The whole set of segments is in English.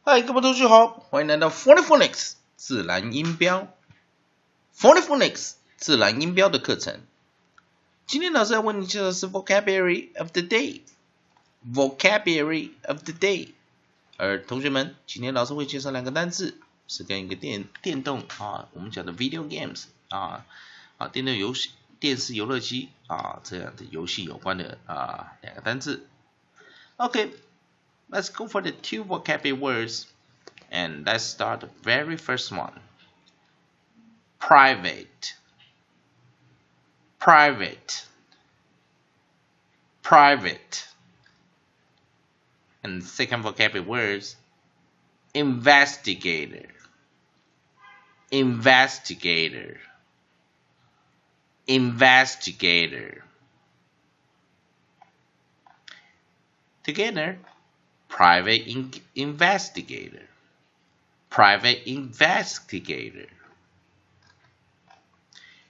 嗨，各位同学好，欢迎来到 Phonics 自然音标 Phonics 自然音标的课程。今天老师要为你介绍的是 Vocabulary of the Day。Vocabulary of the Day。而同学们，今天老师会介绍两个单字，是跟一个电动我们讲的 video games 电动游戏、电视游乐机这样的游戏有关的两个单字。Okay。Let's go for the two vocabulary words, and let's start the very first one. Private, private, private. And the second vocabulary words, investigator, investigator, investigator. Together, private investigator, private investigator.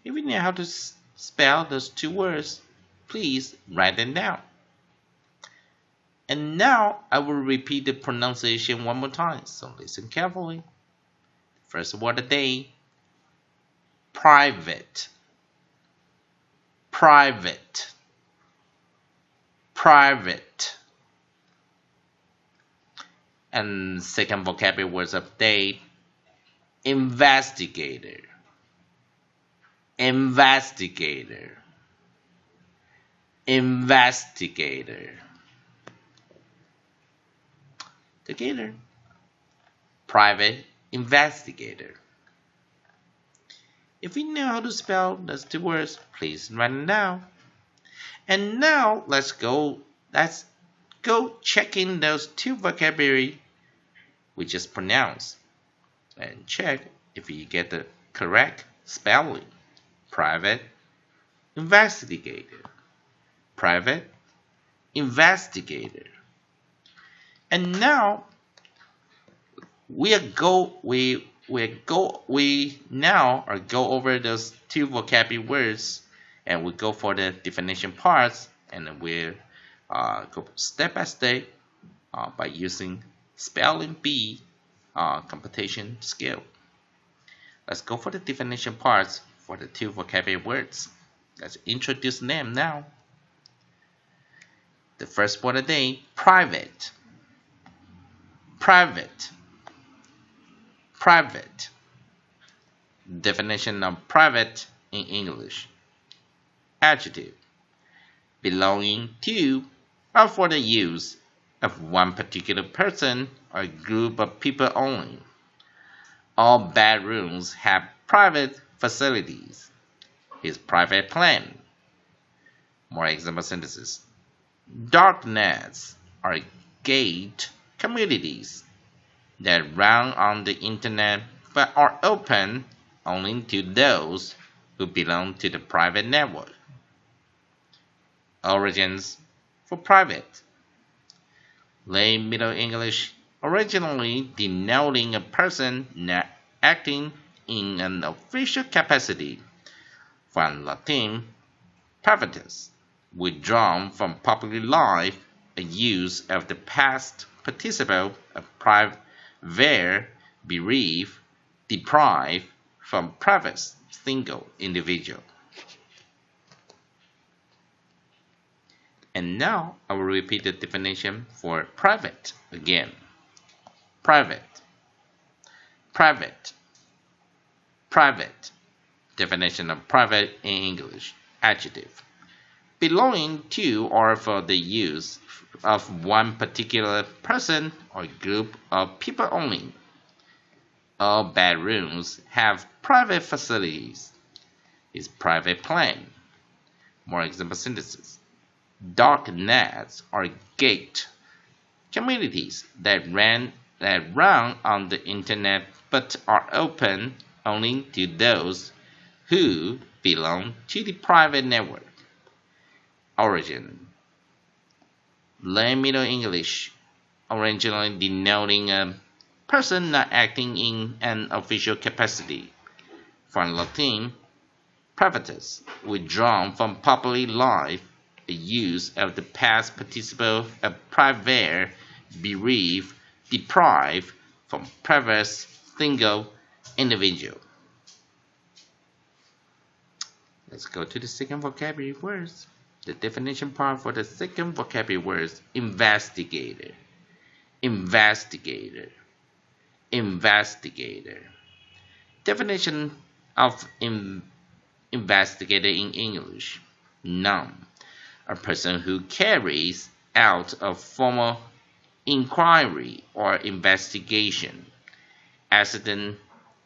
If you know how to spell those two words, please write them down. And now I will repeat the pronunciation one more time, so listen carefully. First word of the day, private, private, private. And second vocabulary words of the day, investigator, investigator, investigator. Together, private investigator. If you know how to spell those two words, please write them down. And now let's go checking those two vocabulary we just pronounced and check if you get the correct spelling. Private investigator, private investigator. And now we now go over those two vocabulary words, and we go for the definition parts, and then we'll go step by step by using spelling bee competition skill. Let's go for the definition parts for the two vocabulary words. Let's introduce them now. The first word of the day, private, private, private. Definition of private in English. Adjective, belonging to or for the use of one particular person or group of people only. All bedrooms have private facilities. His private plan. More example sentences. Dark nets are gated communities that run on the internet but are open only to those who belong to the private network. Origins for private. Late Middle English, originally denoting a person not acting in an official capacity. From Latin, privatus, withdrawn from public life, a use of the past participle of where bereave, deprive from private single individual. And now I will repeat the definition for private again. Private, private, private. Definition of private in English. Adjective, belonging to or for the use of one particular person or group of people only. All bedrooms have private facilities. His private plan. More example sentences. Dark nets are gated communities that run on the internet but are open only to those who belong to the private network. Origin. Late Middle English, originally denoting a person not acting in an official capacity. From Latin, privatus, withdrawn from public life, a use of the past participle of privare, bereave, deprive from previous single individual. Let's go to the second vocabulary words. The definition part for the second vocabulary words: investigator, investigator, investigator. Definition of investigator in English: noun, a person who carries out a formal inquiry or investigation. Accident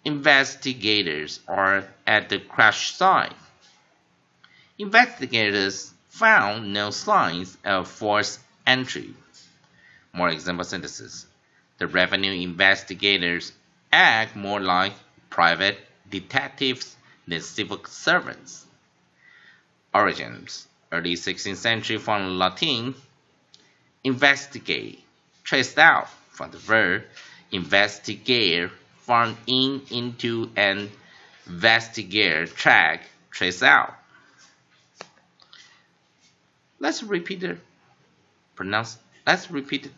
investigators are at the crash site. Investigators found no signs of forced entry. More example sentences. The revenue investigators act more like private detectives than civil servants. Origins: early 16th century from Latin investigate, traced out from the verb investigare, from in into and investigare, track, trace out. Let's repeat the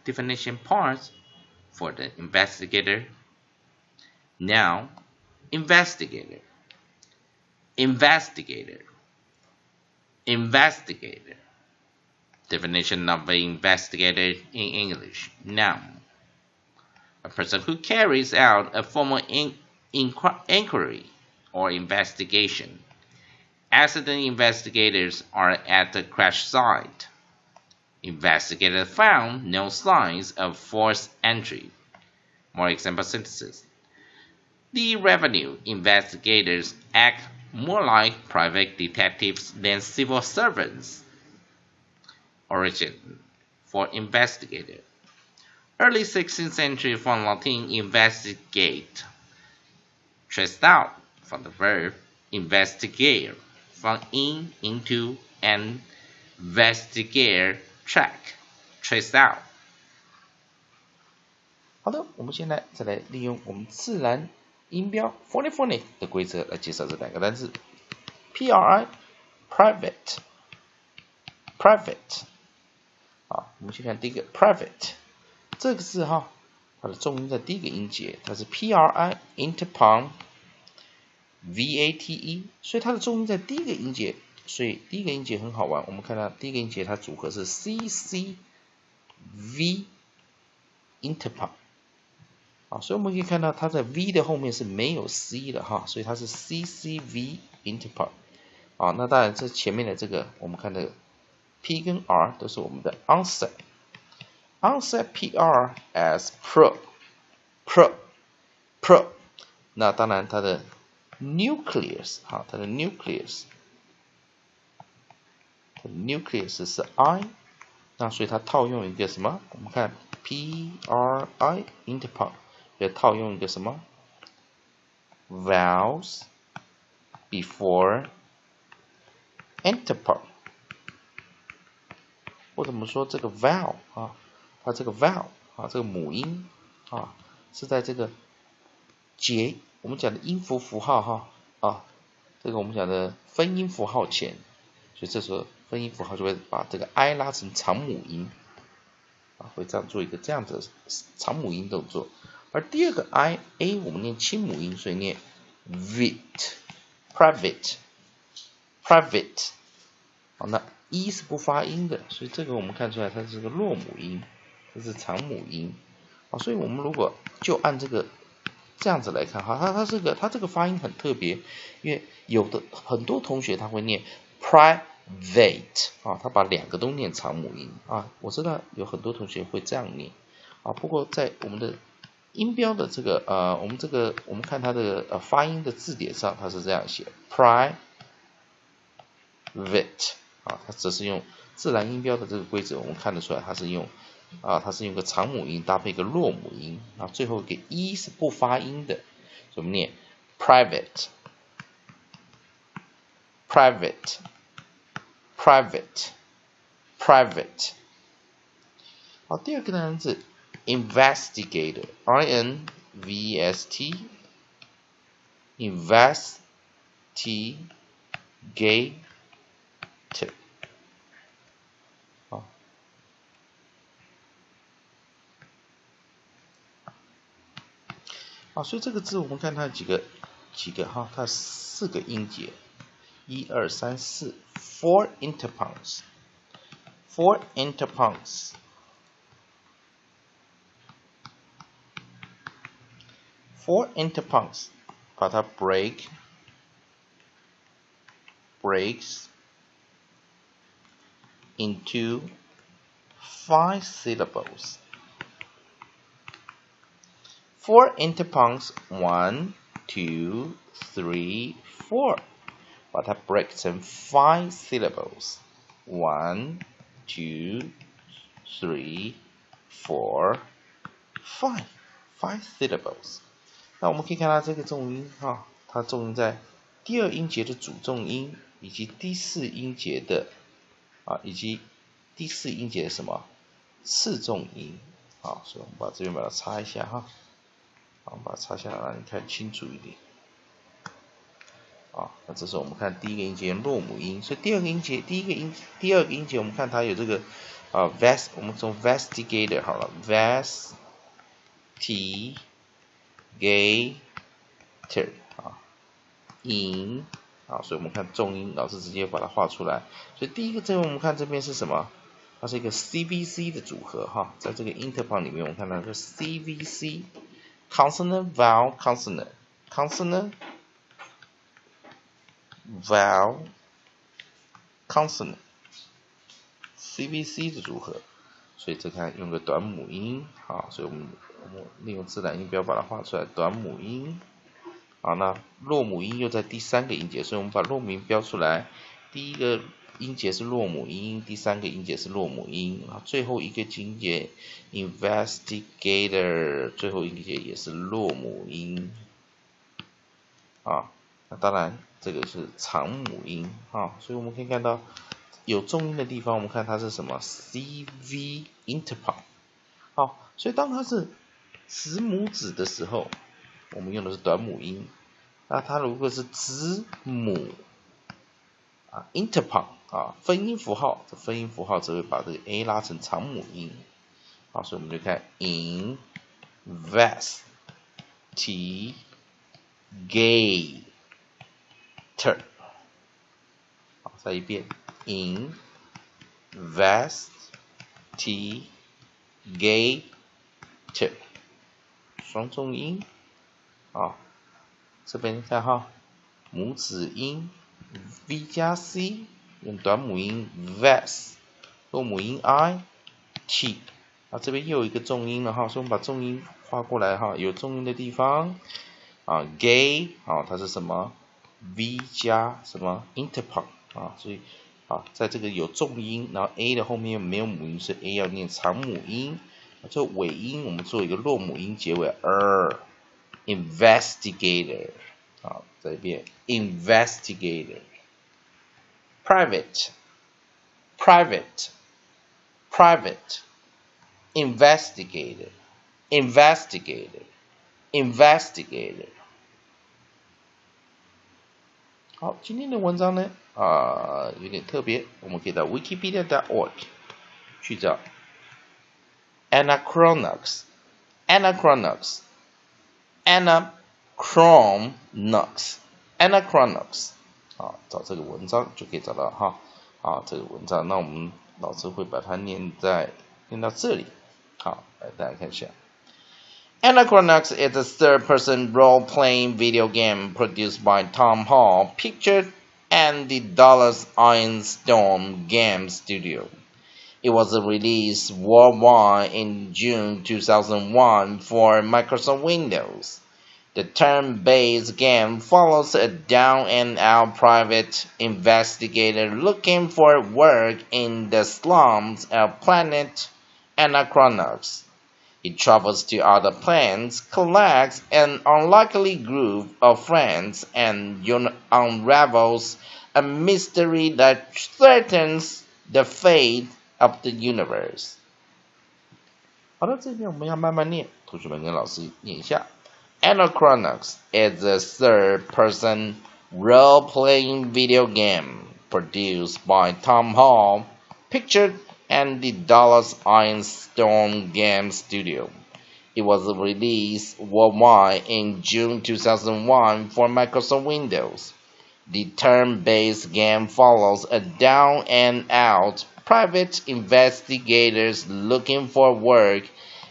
definition parts for the investigator. Now, investigator, investigator, investigator. Definition of an investigator in English: noun, a person who carries out a formal inquiry or investigation. Accident investigators are at the crash site. Investigators found no signs of forced entry. More example sentences. The revenue investigators act more like private detectives than civil servants. Origin for investigator: early 16th century from Latin investigate, traced out from the verb investigare, from in into and investigare, track, trace out. 好的，我们现在再来利用我们自然音标 phonic 的规则来介绍这两个单词 pri private private。 好，我们先看第一个 private 这个字哈，它的重音在第一个音节，它是 pri interpon vate， 所以它的重音在第一个音节，所以第一个音节很好玩。我们看到第一个音节它组合是 ccv interpon。 好，所以我们可以看到它在 v 的后面是没有 c 的哈，所以它是 ccv interpon。 好，那当然这前面的这个我们看的 p 跟 r 都是我们的 onset pr as pro。 那当然它的 nucleus 好，它的 nucleus 是 i， 那所以它套用一个什么？我们看 pri interpon 也套用一个什么 vowels before interpon， 或者我们说这个 vowel 啊，它这个 vowel 啊，这个母音啊是在这个节我们讲的音符符号哈啊，这个我们讲的分音符号前，所以这时候分音符号就会把这个 i 拉成长母音啊，会这样做一个这样的长母音动作。而第二个 i a 我们念轻母音，所以念 vit private。 好，那 e 是不发音的，所以这个我们看出来它是个弱母音，这是长母音。好，所以我们如果就按这个这样子来看哈，它这个发音很特别，因为有的很多同学他会念 private 啊，他把两个都念长母音啊，我知道有很多同学会这样念啊，不过在我们的音标的这个我们看它的发音的字典上，它是这样写 private 啊，它只是用自然音标的这个规则，我们看得出来它是用个长母音搭配一个弱母音，然后最后一个 e 是不发音的，所以我们念 private。 好，第二个单词 investigator invest investigator。啊，所以这个字我们看它有几个哈，它4个音节，1、2、3、4 ，4 interpuncts，4 interpuncts。4 interpuncts， 把它 breaks into 5 syllables. 4 interpuncts, 1, 2, 3, 4. 把它 break 成 5 syllables. 1, 2, 3, 4, 5. 5 syllables. 那我们可以看到这个重音哈，它重音在第2音节的主重音，以及第4音节的什么次重音啊，所以我们把这边把它擦一下哈，好，把它擦下来，让你看清楚一点。啊，那这是我们看第1个音节落母音，所以第2个音节，第2个音节我们看它有这个我们从 investigator 好了 investigator 啊，音啊，所以我们看重音，老师直接把它画出来。所以第1个这边我们看这边是什么？它是一个 CVC 的组合哈，在这个 interpunct 里面我们看到是 CVC consonant vowel consonant vowel consonant CVC 的组合，所以这看用个短母音啊，所以我们利用自然音标把它画出来，短母音。好，那落母音又在第3个音节，所以我们把落母音标出来。第1个音节是落母音，第3个音节是落母音，最后一个音节 investigator 最后一个音节也是落母音啊。那当然这个是长母音啊，所以我们可以看到有重音的地方，我们看它是什么 CV interpunct。好，所以当它是子母指的时候，我们用的是短母音。那它如果是子母interpunct 分音符号，这分音符号则会把这个 a 拉成长母音。好，所以我们就看 investigator。好，再一遍 investigator， 双重音啊。这边看哈，母子音 v 加 c， 用短母音 vest， 落母音 i t。啊，这边又有一个重音了哈，所以我们把重音画过来哈，有重音的地方gay 它是什么 v 加什么 interpunct 所以在这个有重音，然后 a 的后面没有母音，所以 a 要念长母音。这尾音我们做一个落母音结尾 investigator。好，再一遍 investigator。 private investigator。 好，今天的文章呢有点特别，我们可以到 wikipedia.org 去找 anachronox。 找这个文章就可以找到哈。这个文章，那我们老师会把它念到这里。好，来大家看一下。Anachronox is a third-person role-playing video game produced by Tom Hall Pictures and the $Iron Storm Game Studio. It was released worldwide in June 2001 for Microsoft Windows. The turn-based game follows a down-and-out private investigator looking for work in the slums of planet Anachronox. He travels to other planets, collects an unlikely group of friends, and unravels a mystery that threatens the fate of the universe. 好的，这边我们要慢慢念，同学们跟老师念一下。Anachronox is a third-person role-playing video game produced by Tom Hall Pictures and the $Iron Storm Game Studio. It was released worldwide in June 2001 for Microsoft Windows. The turn-based game follows a down-and-out private investigators looking for work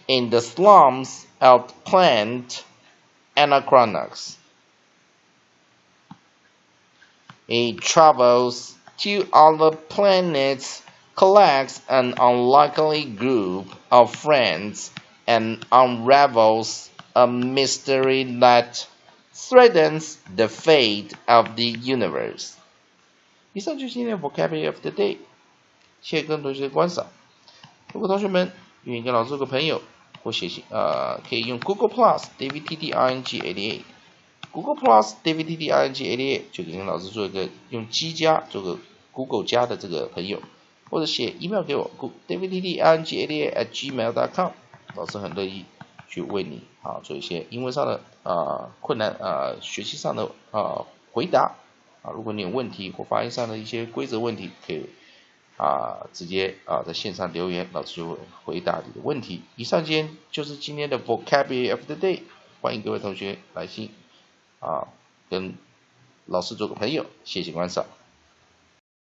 in the slums of planet Anachronox. He travels to other planets, collects an unlikely group of friends, and unravels a mystery that threatens the fate of the universe. 以上就是今天的 Vocabulary of the Day， 谢谢各位同学的观赏。如果同学们愿意跟老师做个朋友，或写信可以用 Google Plus DVTTRNG88 Google Plus DVTTRNG88 就可以跟老师做一个用机加做个 Google 加的这个朋友，或者写 email 给我 DVTTRNG88@gmail.com， 老师很乐意去为你做一些英文上的困难学习上的回答如果你有问题或发音上的一些规则问题，可以直接在线上留言，老师就会回答你的问题。以上就是今天的 Vocabulary of the Day， 欢迎各位同学来信跟老师做个朋友，谢谢观赏。